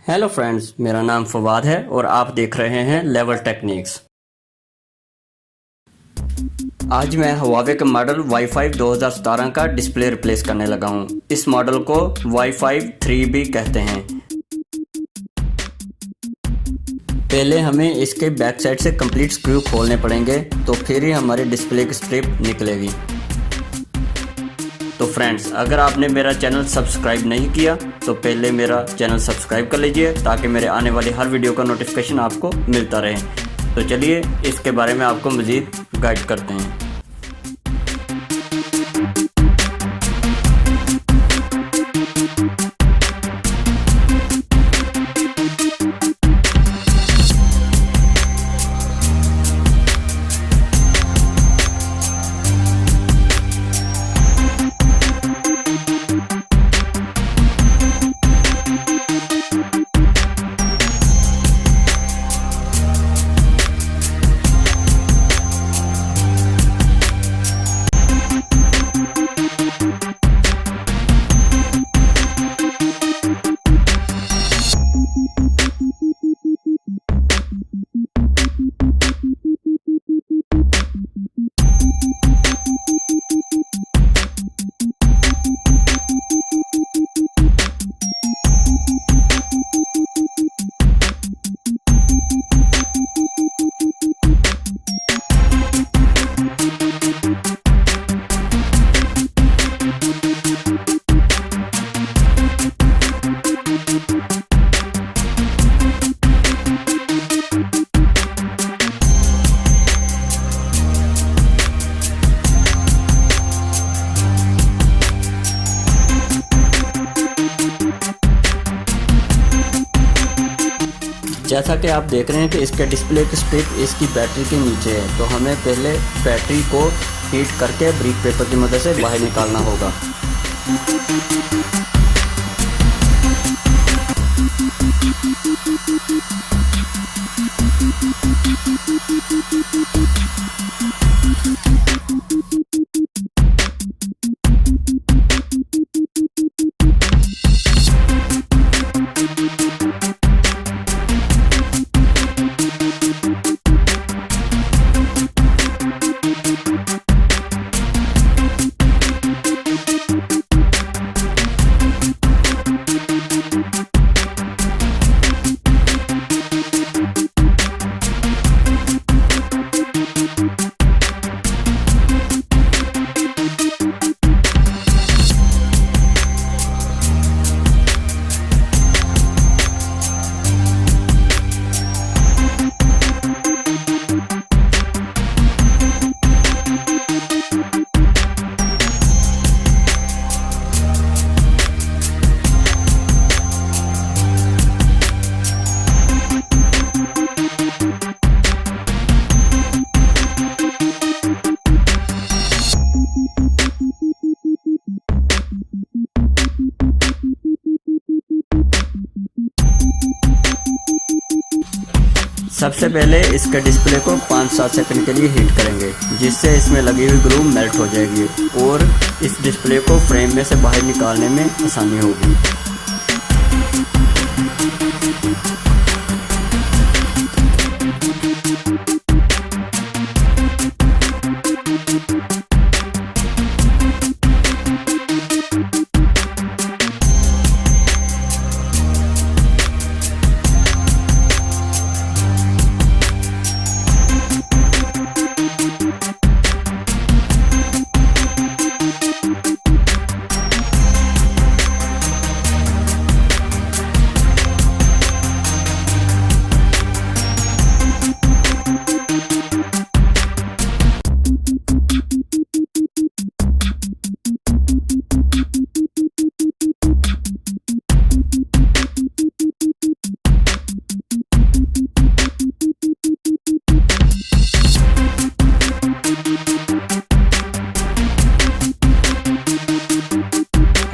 Hello friends, मेरा नाम फवाद है और आप देख रहे हैं लेवल टेक्निक्स। आज मैं Huawei के मॉडल y5 2017 का डिस्प्ले रिप्लेस करने लगा हूं। इस मॉडल को y5-3 भी कहते हैं। पहले हमें इसके बैक साइड से कंप्लीट स्क्रू खोलने पड़ेंगे, तो फिर ही हमारी डिस्प्ले की स्ट्रिप निकलेगी। तो फ्रेंड्स, अगर आपने मेरा चैनल सब्सक्राइब नहीं किया तो पहले मेरा चैनल सब्सक्राइब कर लीजिए, ताकि मेरे आने वाली हर वीडियो का नोटिफिकेशन आपको मिलता रहे। तो चलिए इसके बारे में आपको मज़ीद गाइड करते हैं। जैसा कि आप देख रहे हैं कि इसके डिस्प्ले की स्ट्रिप इसकी बैटरी के नीचे है, तो हमें पहले बैटरी को हीट करके ब्रिक पेपर की मदद से बाहर निकालना होगा। सबसे पहले इसके डिस्प्ले को 5-7 सेकंड के लिए हीट करेंगे, जिससे इसमें लगी हुई ग्लू मेल्ट हो जाएगी और इस डिस्प्ले को फ्रेम में से बाहर निकालने में आसानी होगी।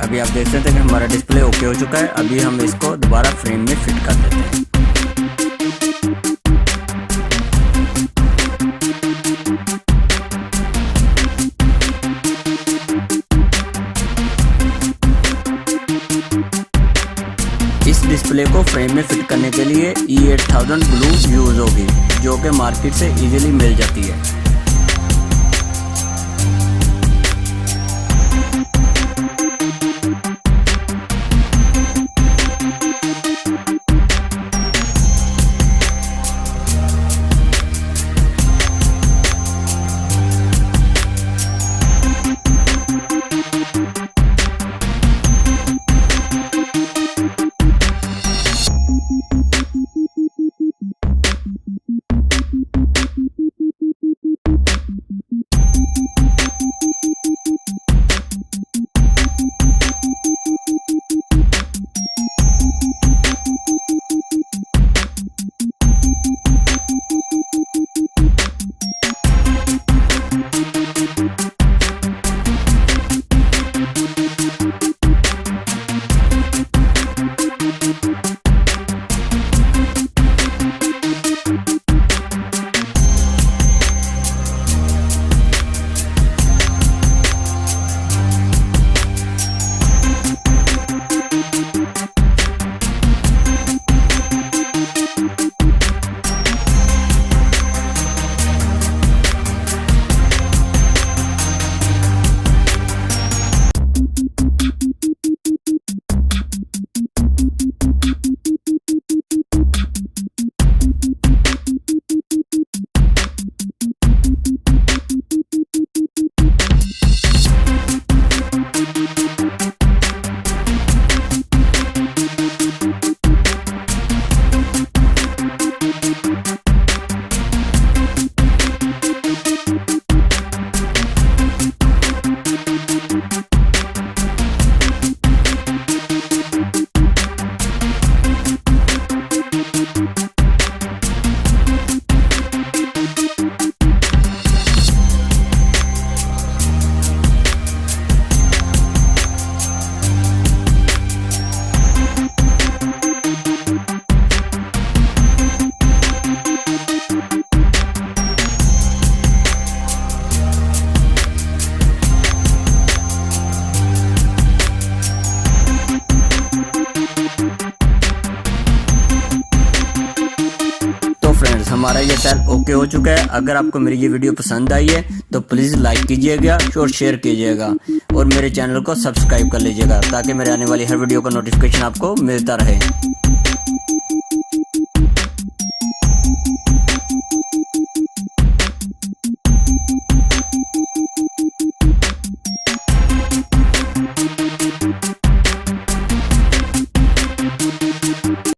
अभी आप देख सकते हैं कि हमारा डिस्प्ले ओके हो चुका है। अभी हम इसको दोबारा फ्रेम में फिट कर देते हैं। इस डिस्प्ले डिस्प्ले को फ्रेम में फिट करने के लिए y5 ग्लू यूज होगी, जो कि मार्केट से इजीली मिल जाती है। हमारा ये सेल ओके हो चुका है। अगर आपको मेरी ये वीडियो पसंद आई है तो प्लीज़ लाइक कीजिएगा और शेयर कीजिएगा और मेरे चैनल को सब्सक्राइब कर लीजिएगा, ताकि मेरे आने वाली हर वीडियो का नोटिफिकेशन आपको मिलता रहे।